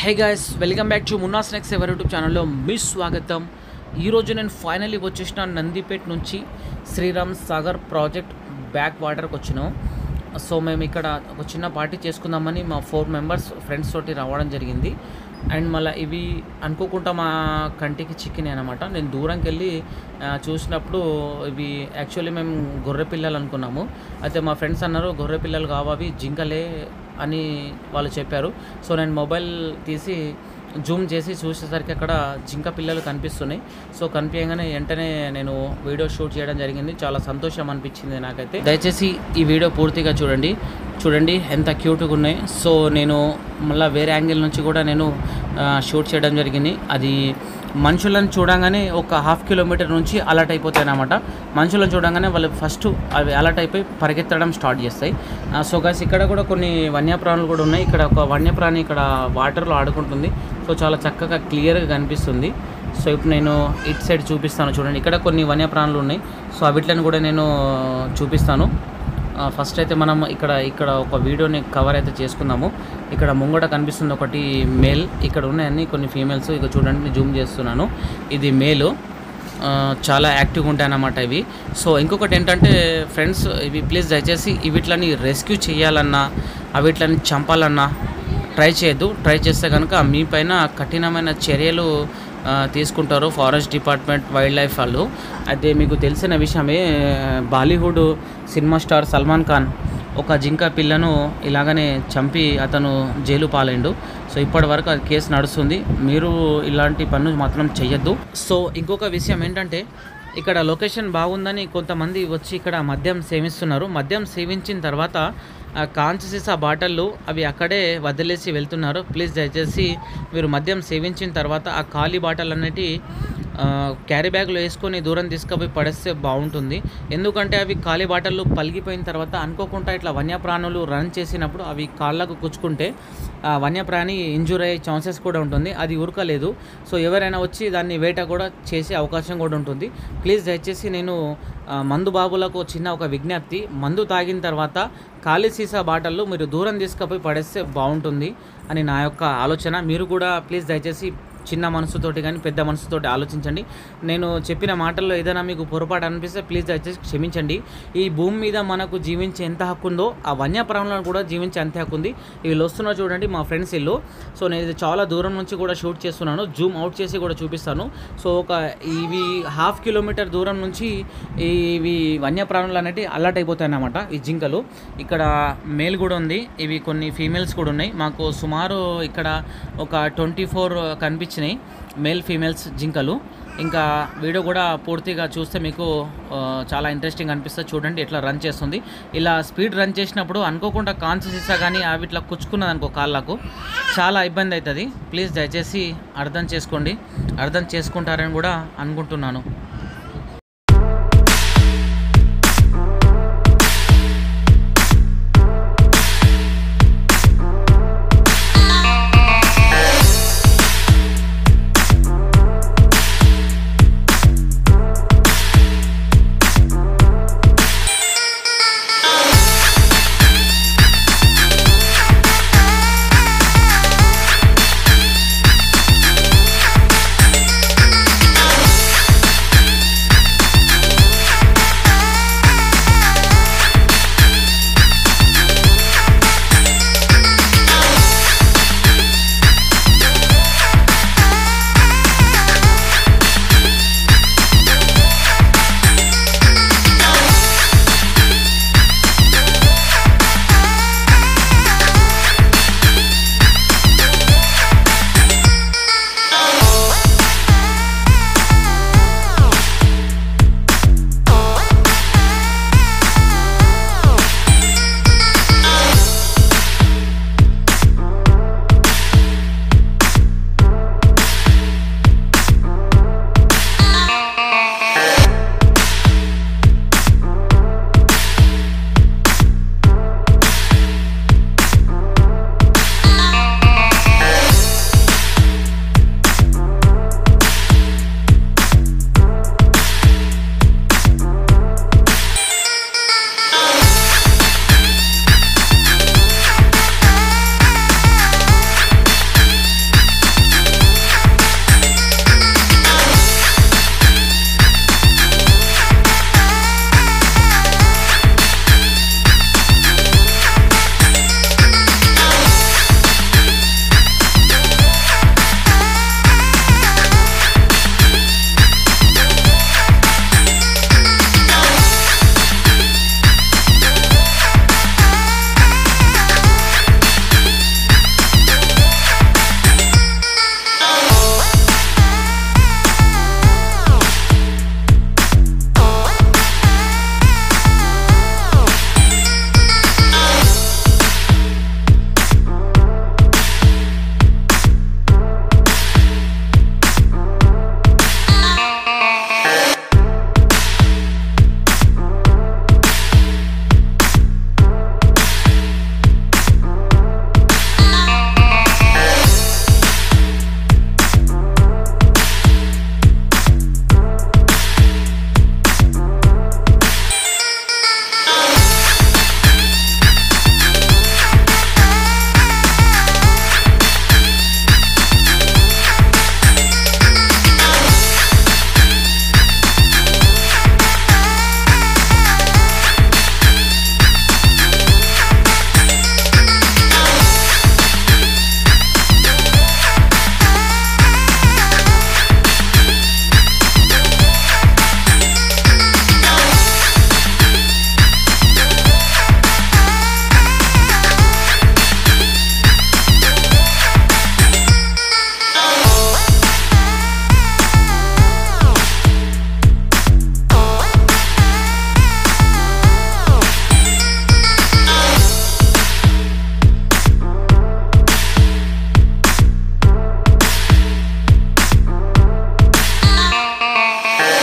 Hey guys, welcome back to Munna snacks ever YouTube ఛానల్లో మీ స్వాగతం. ఈరోజు నేను ఫైనల్లీ వచ్చేసిన నందిపేట నుంచి శ్రీరామ్ సాగర్ ప్రాజెక్ట్ బ్యాక్ వాటర్కి వచ్చినాం. సో మేము ఇక్కడ ఒక చిన్న పార్టీ చేసుకుందామని మా 4 మెంబర్స్ ఫ్రెండ్స్ తోటి రావడం జరిగింది. అండ్ మళ్ళీ ఇవి అనుకోకుండా మా కంటికి చిక్కినాయి అనమాట. నేను దూరంకి వెళ్ళి చూసినప్పుడు ఇవి యాక్చువల్లీ మేము గొర్రె పిల్లలు అనుకున్నాము. అయితే మా ఫ్రెండ్స్ అన్నారు గొర్రె పిల్లలు కావవి జింకలే అని వాళ్ళు చెప్పారు. సో నేను మొబైల్ తీసి జూమ్ చేసి చూసేసరికి అక్కడ జింక పిల్లలు కనిపిస్తున్నాయి. సో కనిపించగానే వెంటనే నేను వీడియో షూట్ చేయడం జరిగింది. చాలా సంతోషం అనిపించింది నాకైతే. దయచేసి ఈ వీడియో పూర్తిగా చూడండి ఎంత క్యూట్గా ఉన్నాయి. సో నేను మళ్ళీ వేరే యాంగిల్ నుంచి కూడా నేను షూట్ చేయడం జరిగింది. అది మనుషులను చూడంగానే ఒక 1/2 కిలోమీటర్ నుంచి అలర్ట్ అయిపోతాయి అన్నమాట. మనుషులను చూడంగానే వాళ్ళు ఫస్ట్ అవి అలర్ట్ అయిపోయి పరిగెత్తడం స్టార్ట్ చేస్తాయి. సో గైస్, ఇక్కడ కూడా కొన్ని వన్యప్రాణులు కూడా ఉన్నాయి. ఇక్కడ ఒక వన్యప్రాణి ఇక్కడ వాటర్లో ఆడుకుంటుంది. సో చాలా చక్కగా క్లియర్గా కనిపిస్తుంది. సో ఇప్పుడు నేను ఇటు సైడ్ చూపిస్తాను చూడండి. ఇక్కడ కొన్ని వన్యప్రాణులు ఉన్నాయి. సో వీటిని కూడా నేను చూపిస్తాను. ఫస్ట్ అయితే మనం ఇక్కడ ఒక వీడియోని కవర్ అయితే చేసుకుందాము. ఇక్కడ ముంగట కనిపిస్తుంది ఒకటి మేల్, ఇక్కడ ఉన్నాయన్నీ కొన్ని ఫీమేల్స్. ఇక చూడండి, జూమ్ చేస్తున్నాను. ఇది మేలు, చాలా యాక్టివ్గా ఉంటాయి అన్నమాట ఇవి. సో ఇంకొకటి ఏంటంటే ఫ్రెండ్స్, ఇవి ప్లీజ్ దయచేసి వీటిని రెస్క్యూ చేయాలన్నా వీటిని చంపాలన్నా ట్రై చేయొద్దు. ట్రై చేస్తే కనుక మీ పైన కఠినమైన చర్యలు తీసుకుంటారు ఫారెస్ట్ డిపార్ట్మెంట్, వైల్డ్ లైఫ్ వాళ్ళు. అయితే మీకు తెలిసిన విషయమే, బాలీవుడ్ సినిమా స్టార్ సల్మాన్ ఖాన్ ఒక జింక పిల్లను ఇలాగనే చంపి అతను జైలు పాలైండు. సో ఇప్పటి వరకు అది కేసు నడుస్తుంది. మీరు ఇలాంటి పనులు మాత్రం చెయ్యొద్దు. సో ఇంకొక విషయం ఏంటంటే, ఇక్కడ లొకేషన్ బాగుందని కొంతమంది వచ్చి ఇక్కడ మద్యం సేవిస్తున్నారు. మద్యం సేవించిన తర్వాత కాంచు సీసా బాటిళ్ళు అవి అక్కడే వదిలేసి వెళ్తున్నారు. ప్లీజ్ దయచేసి మీరు మద్యం సేవించిన తర్వాత ఆ ఖాళీ బాటిల్ అన్నిటి క్యారీ బ్యాగ్లో వేసుకొని దూరం తీసుకుపోయి పడేస్తే బాగుంటుంది. ఎందుకంటే అవి ఖాళీ బాటిళ్ళు పలిగిపోయిన తర్వాత అనుకోకుండా ఇట్లా వన్యప్రాణులు రన్ చేసినప్పుడు అవి కాళ్ళకు కుచ్చుకుంటే వన్యప్రాణి ఇంజూర్ అయ్యే ఛాన్సెస్ కూడా ఉంటుంది. అది ఉరకలేదు. సో ఎవరైనా వచ్చి దాన్ని వేట కూడా చేసే అవకాశం కూడా ఉంటుంది. ప్లీజ్ దయచేసి నేను మందు బాబులకు చిన్న ఒక విజ్ఞప్తి, మందు తాగిన తర్వాత ఖాళీ సీసా బాటిళ్ళు మీరు దూరం తీసుకుపోయి పడేస్తే బాగుంటుంది అని నా యొక్క ఆలోచన. మీరు కూడా ప్లీజ్ దయచేసి చిన్న మనసుతోటి కానీ పెద్ద మనసుతోటి ఆలోచించండి. నేను చెప్పిన మాటల్లో ఏదైనా మీకు పొరపాటు అనిపిస్తే ప్లీజ్ దయచేసి క్షమించండి. ఈ భూమి మీద మనకు జీవించే ఎంత హక్కు ఉందో ఆ వన్యప్రాణులను కూడా జీవించే అంతే హక్కు ఉంది. ఇవి వస్తున్నా చూడండి, మా ఫ్రెండ్స్ ఇల్లు. సో నేను ఇది చాలా దూరం నుంచి కూడా షూట్ చేస్తున్నాను. జూమ్ అవుట్ చేసి కూడా చూపిస్తాను. సో ఇవి 1/2 కిలోమీటర్ దూరం నుంచి ఇవి వన్యప్రాణులు అనేవి అలర్ట్ అయిపోతాయి అన్నమాట. ఈ జింకలు ఇక్కడ మేల్ కూడా ఉంది, ఇవి కొన్ని ఫీమేల్స్ కూడా ఉన్నాయి. మాకు సుమారు ఇక్కడ ఒక 24 కనిపించినాయి మేల్ ఫీమేల్స్ జింకలు. ఇంకా వీడియో కూడా పూర్తిగా చూస్తే మీకు చాలా ఇంట్రెస్టింగ్ అనిపిస్తుంది. చూడండి ఎట్లా రన్ చేస్తుంది. ఇలా స్పీడ్ రన్ చేసినప్పుడు అనుకోకుండా కాంచు సీసా కానీ అవి ఇట్లా కుచ్చుకున్నది అనుకో కాళ్ళకు, చాలా ఇబ్బంది అవుతుంది. ప్లీజ్ దయచేసి అర్థం చేసుకోండి, అర్థం చేసుకుంటారని కూడా అనుకుంటున్నాను.